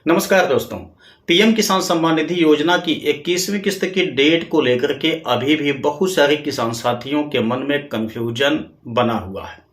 नमस्कार दोस्तों। पीएम किसान सम्मान निधि योजना की 21वीं किस्त की डेट को लेकर के अभी भी बहुत सारे किसान साथियों के मन में कंफ्यूजन बना हुआ है।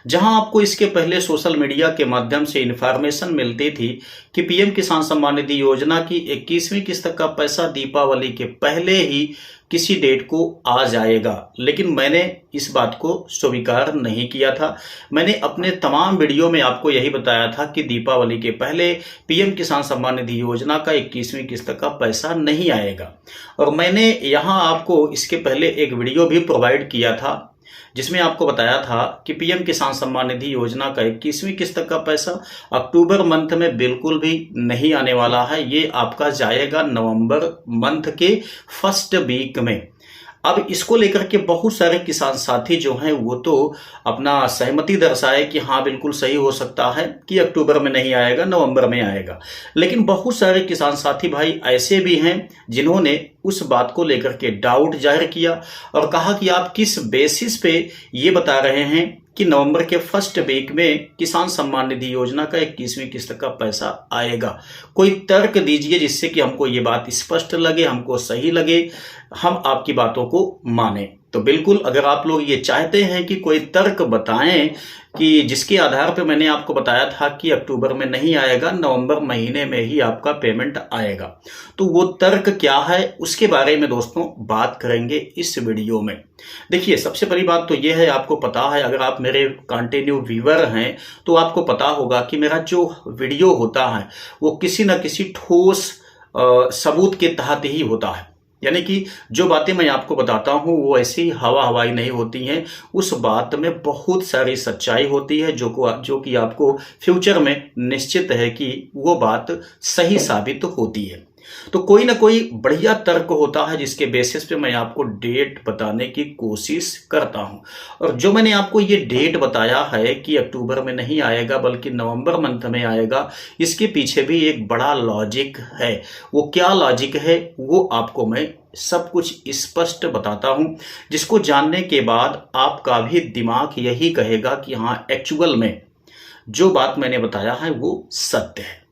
जहां आपको इसके पहले सोशल मीडिया के माध्यम से इन्फॉर्मेशन मिलती थी कि पीएम किसान सम्मान निधि योजना की 21वीं किस्त का पैसा दीपावली के पहले ही किसी डेट को आ जाएगा, लेकिन मैंने इस बात को स्वीकार नहीं किया था। मैंने अपने तमाम वीडियो में आपको यही बताया था कि दीपावली के पहले पीएम किसान सम्मान निधि योजना का 21वीं किस्त का पैसा नहीं आएगा। और मैंने यहाँ आपको इसके पहले एक वीडियो भी प्रोवाइड किया था जिसमें आपको बताया था कि पीएम किसान सम्मान निधि योजना का 21वीं किस्त का पैसा अक्टूबर मंथ में बिल्कुल भी नहीं आने वाला है। ये आपका जाएगा नवंबर मंथ के फर्स्ट वीक में। अब इसको लेकर के बहुत सारे किसान साथी जो हैं वो तो अपना सहमति दर्शाए कि हाँ बिल्कुल सही हो सकता है कि अक्टूबर में नहीं आएगा, नवंबर में आएगा। लेकिन बहुत सारे किसान साथी भाई ऐसे भी हैं जिन्होंने उस बात को लेकर के डाउट जाहिर किया और कहा कि आप किस बेसिस पे ये बता रहे हैं कि नवंबर के फर्स्ट वीक में किसान सम्मान निधि योजना का 21वीं किस्त का पैसा आएगा। कोई तर्क दीजिए जिससे कि हमको ये बात स्पष्ट लगे, हमको सही लगे, हम आपकी बातों को माने। तो बिल्कुल अगर आप लोग ये चाहते हैं कि कोई तर्क बताएं कि जिसके आधार पर मैंने आपको बताया था कि अक्टूबर में नहीं आएगा, नवंबर महीने में ही आपका पेमेंट आएगा, तो वो तर्क क्या है उसके बारे में दोस्तों बात करेंगे इस वीडियो में। देखिए, सबसे बड़ी बात तो ये है, आपको पता है, अगर आप मेरे कंटिन्यू व्यूअर हैं तो आपको पता होगा कि मेरा जो वीडियो होता है वो किसी न किसी ठोस सबूत के तहत ही होता है। यानी कि जो बातें मैं आपको बताता हूं वो ऐसी हवा हवाई नहीं होती हैं, उस बात में बहुत सारी सच्चाई होती है जो कि आपको फ्यूचर में निश्चित है कि वो बात सही साबित होती है। तो कोई ना कोई बढ़िया तर्क होता है जिसके बेसिस पे मैं आपको डेट बताने की कोशिश करता हूं। और जो मैंने आपको ये डेट बताया है कि अक्टूबर में नहीं आएगा बल्कि नवंबर मंथ में आएगा, इसके पीछे भी एक बड़ा लॉजिक है। वो क्या लॉजिक है वो आपको मैं सब कुछ स्पष्ट बताता हूं, जिसको जानने के बाद आपका भी दिमाग यही कहेगा कि हाँ एक्चुअल में जो बात मैंने बताया है वो सत्य है।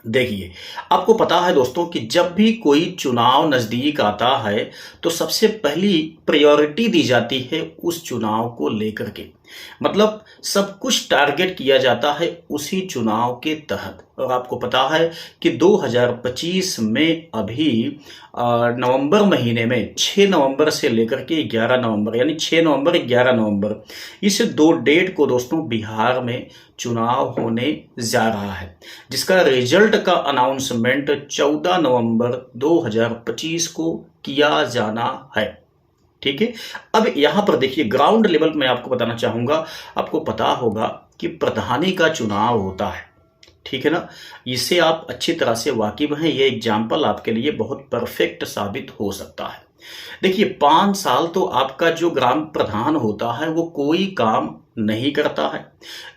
देखिए, आपको पता है दोस्तों कि जब भी कोई चुनाव नजदीक आता है तो सबसे पहली प्रायोरिटी दी जाती है उस चुनाव को लेकर के, मतलब सब कुछ टारगेट किया जाता है उसी चुनाव के तहत। और आपको पता है कि 2025 में अभी नवंबर महीने में 6 नवंबर से लेकर के 11 नवंबर, यानी 6 नवंबर 11 नवंबर, इस दो डेट को दोस्तों बिहार में चुनाव होने जा रहा है, जिसका रिजल्ट का अनाउंसमेंट 14 नवंबर 2025 को किया जाना है। ठीक है। अब यहां पर देखिए, ग्राउंड लेवल में आपको बताना चाहूंगा, आपको पता होगा कि प्रधानी का चुनाव होता है, ठीक है ना। इससे आप अच्छी तरह से वाकिफ हैं, ये एग्जाम्पल आपके लिए बहुत परफेक्ट साबित हो सकता है। देखिए, 5 साल तो आपका जो ग्राम प्रधान होता है वो कोई काम नहीं करता है,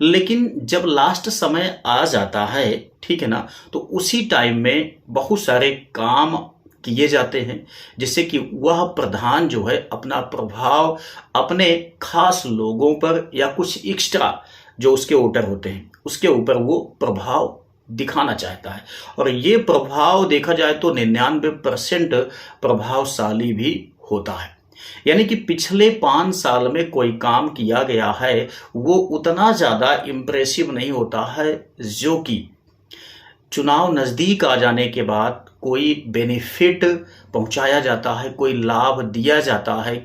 लेकिन जब लास्ट समय आ जाता है, ठीक है ना, तो उसी टाइम में बहुत सारे काम किए जाते हैं जिससे कि वह प्रधान जो है अपना प्रभाव अपने खास लोगों पर या कुछ एक्स्ट्रा जो उसके वोटर होते हैं उसके ऊपर वो प्रभाव दिखाना चाहता है। और ये प्रभाव देखा जाए तो 99% प्रभावशाली भी होता है। यानी कि पिछले 5 साल में कोई काम किया गया है वो उतना ज्यादा इम्प्रेसिव नहीं होता है जो कि चुनाव नजदीक आ जाने के बाद कोई बेनिफिट पहुंचाया जाता है, कोई लाभ दिया जाता है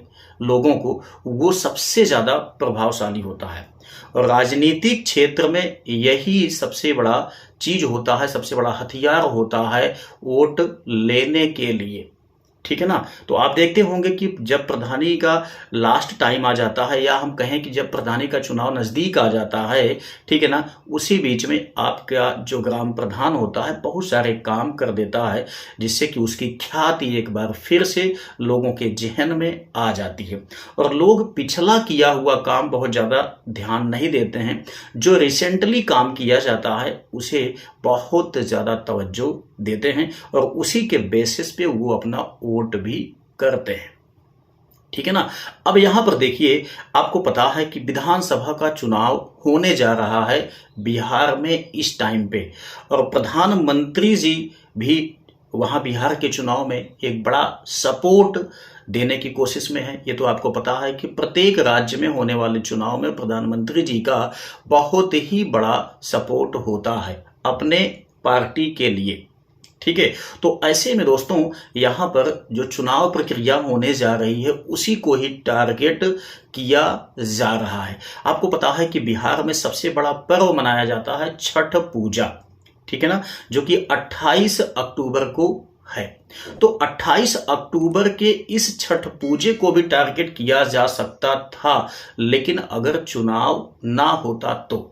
लोगों को, वो सबसे ज्यादा प्रभावशाली होता है। और राजनीतिक क्षेत्र में यही सबसे बड़ा चीज होता है, सबसे बड़ा हथियार होता है वोट लेने के लिए, ठीक है ना। तो आप देखते होंगे कि जब प्रधानी का लास्ट टाइम आ जाता है, या हम कहें कि जब प्रधानी का चुनाव नजदीक आ जाता है, ठीक है ना, उसी बीच में आपका जो ग्राम प्रधान होता है बहुत सारे काम कर देता है जिससे कि उसकी ख्याति एक बार फिर से लोगों के जहन में आ जाती है। और लोग पिछला किया हुआ काम बहुत ज्यादा ध्यान नहीं देते हैं, जो रिसेंटली काम किया जाता है उसे बहुत ज्यादा तवज्जो देते हैं और उसी के बेसिस पे वो अपना वोट भी करते हैं। ठीक है ना। अब यहाँ पर देखिए, आपको पता है कि विधानसभा का चुनाव होने जा रहा है बिहार में इस टाइम पे, और प्रधानमंत्री जी भी वहाँ बिहार के चुनाव में एक बड़ा सपोर्ट देने की कोशिश में है। ये तो आपको पता है कि प्रत्येक राज्य में होने वाले चुनाव में प्रधानमंत्री जी का बहुत ही बड़ा सपोर्ट होता है अपने पार्टी के लिए। ठीक है, तो ऐसे में दोस्तों यहाँ पर जो चुनाव प्रक्रिया होने जा रही है उसी को ही टारगेट किया जा रहा है। आपको पता है कि बिहार में सबसे बड़ा पर्व मनाया जाता है छठ पूजा, ठीक है ना, जो कि 28 अक्टूबर को है। तो 28 अक्टूबर के इस छठ पूजे को भी टारगेट किया जा सकता था, लेकिन अगर चुनाव ना होता तो।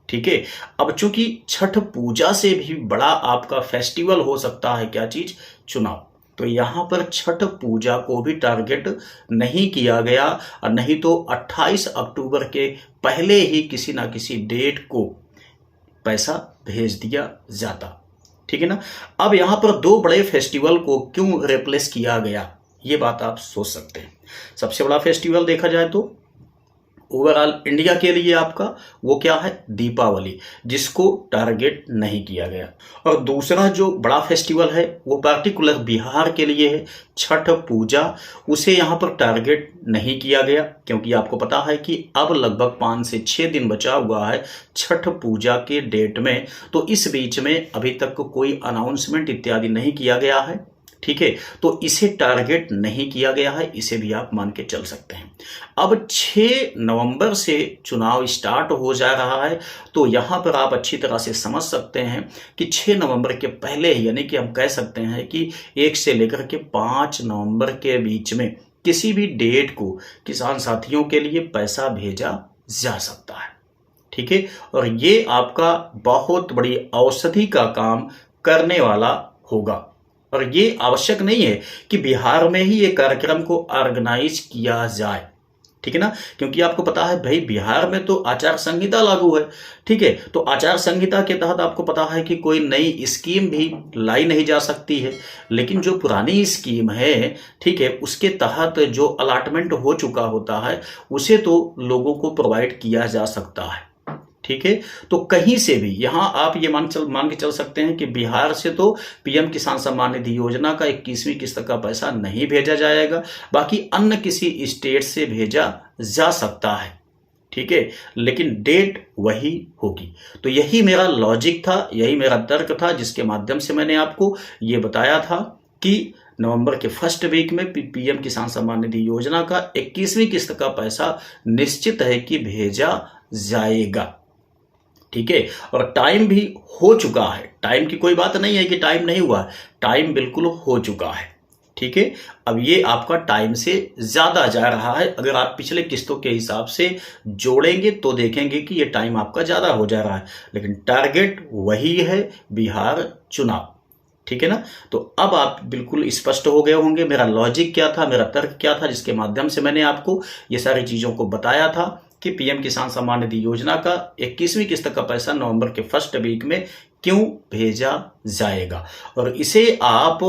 ठीक है, अब चूंकि छठ पूजा से भी बड़ा आपका फेस्टिवल हो सकता है क्या चीज, चुनाव, तो यहां पर छठ पूजा को भी टारगेट नहीं किया गया, और नहीं तो 28 अक्टूबर के पहले ही किसी ना किसी डेट को पैसा भेज दिया जाता। ठीक है ना। अब यहां पर दो बड़े फेस्टिवल को क्यों रिप्लेस किया गया, ये बात आप सोच सकते हैं। सबसे बड़ा फेस्टिवल देखा जाए तो ओवरऑल इंडिया के लिए आपका वो क्या है, दीपावली, जिसको टारगेट नहीं किया गया। और दूसरा जो बड़ा फेस्टिवल है वो पार्टिकुलर बिहार के लिए है, छठ पूजा, उसे यहाँ पर टारगेट नहीं किया गया, क्योंकि आपको पता है कि अब लगभग 5 से 6 दिन बचा हुआ है छठ पूजा के डेट में। तो इस बीच में अभी तक कोई अनाउंसमेंट इत्यादि नहीं किया गया है। ठीक है, तो इसे टारगेट नहीं किया गया है, इसे भी आप मान के चल सकते हैं। अब 6 नवंबर से चुनाव स्टार्ट हो जा रहा है, तो यहां पर आप अच्छी तरह से समझ सकते हैं कि 6 नवंबर के पहले ही, यानी कि हम कह सकते हैं कि 1 से लेकर के 5 नवंबर के बीच में किसी भी डेट को किसान साथियों के लिए पैसा भेजा जा सकता है। ठीक है, और ये आपका बहुत बड़ी औषधि का काम करने वाला होगा। और ये आवश्यक नहीं है कि बिहार में ही ये कार्यक्रम को ऑर्गेनाइज किया जाए, ठीक है ना, क्योंकि आपको पता है भाई बिहार में तो आचार संहिता लागू है। ठीक है, तो आचार संहिता के तहत आपको पता है कि कोई नई स्कीम भी लाई नहीं जा सकती है, लेकिन जो पुरानी स्कीम है, ठीक है, उसके तहत जो अलॉटमेंट हो चुका होता है उसे तो लोगों को प्रोवाइड किया जा सकता है। ठीक है, तो कहीं से भी यहां आप ये मान के चल सकते हैं कि बिहार से तो पीएम किसान सम्मान निधि योजना का 21वीं किस्त का पैसा नहीं भेजा जाएगा, बाकी अन्य किसी स्टेट से भेजा जा सकता है। ठीक है, लेकिन डेट वही होगी। तो यही मेरा लॉजिक था, यही मेरा तर्क था, जिसके माध्यम से मैंने आपको ये बताया था कि नवंबर के फर्स्ट वीक में पीएम किसान सम्मान निधि योजना का 21वीं किस्त का पैसा निश्चित है कि भेजा जाएगा। ठीक है, और टाइम भी हो चुका है, टाइम की कोई बात नहीं है कि टाइम नहीं हुआ, टाइम बिल्कुल हो चुका है। ठीक है, अब ये आपका टाइम से ज्यादा जा रहा है, अगर आप पिछले किस्तों के हिसाब से जोड़ेंगे तो देखेंगे कि ये टाइम आपका ज्यादा हो जा रहा है, लेकिन टारगेट वही है, बिहार चुनाव। ठीक है ना, तो अब आप बिल्कुल स्पष्ट हो गए होंगे मेरा लॉजिक क्या था, मेरा तर्क क्या था, जिसके माध्यम से मैंने आपको ये सारी चीजों को बताया था कि पीएम किसान सम्मान निधि योजना का 21वीं किस्त का पैसा नवंबर के फर्स्ट वीक में क्यों भेजा जाएगा। और इसे आप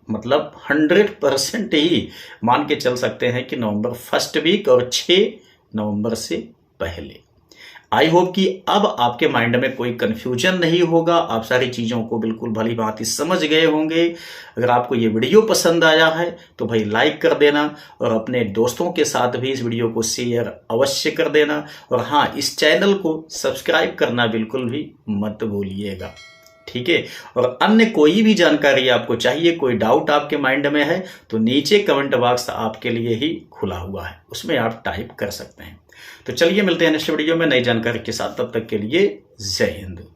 मतलब 100% ही मान के चल सकते हैं कि नवंबर फर्स्ट वीक और 6 नवंबर से पहले। आई होप कि अब आपके माइंड में कोई कंफ्यूजन नहीं होगा, आप सारी चीज़ों को बिल्कुल भली भांति समझ गए होंगे। अगर आपको ये वीडियो पसंद आया है तो भाई लाइक कर देना, और अपने दोस्तों के साथ भी इस वीडियो को शेयर अवश्य कर देना, और हाँ, इस चैनल को सब्सक्राइब करना बिल्कुल भी मत भूलिएगा। ठीक है, और अन्य कोई भी जानकारी आपको चाहिए, कोई डाउट आपके माइंड में है, तो नीचे कमेंट बॉक्स आपके लिए ही खुला हुआ है, उसमें आप टाइप कर सकते हैं। तो चलिए मिलते हैं नेक्स्ट वीडियो में नई जानकारी के साथ, तब तक के लिए जय हिंद।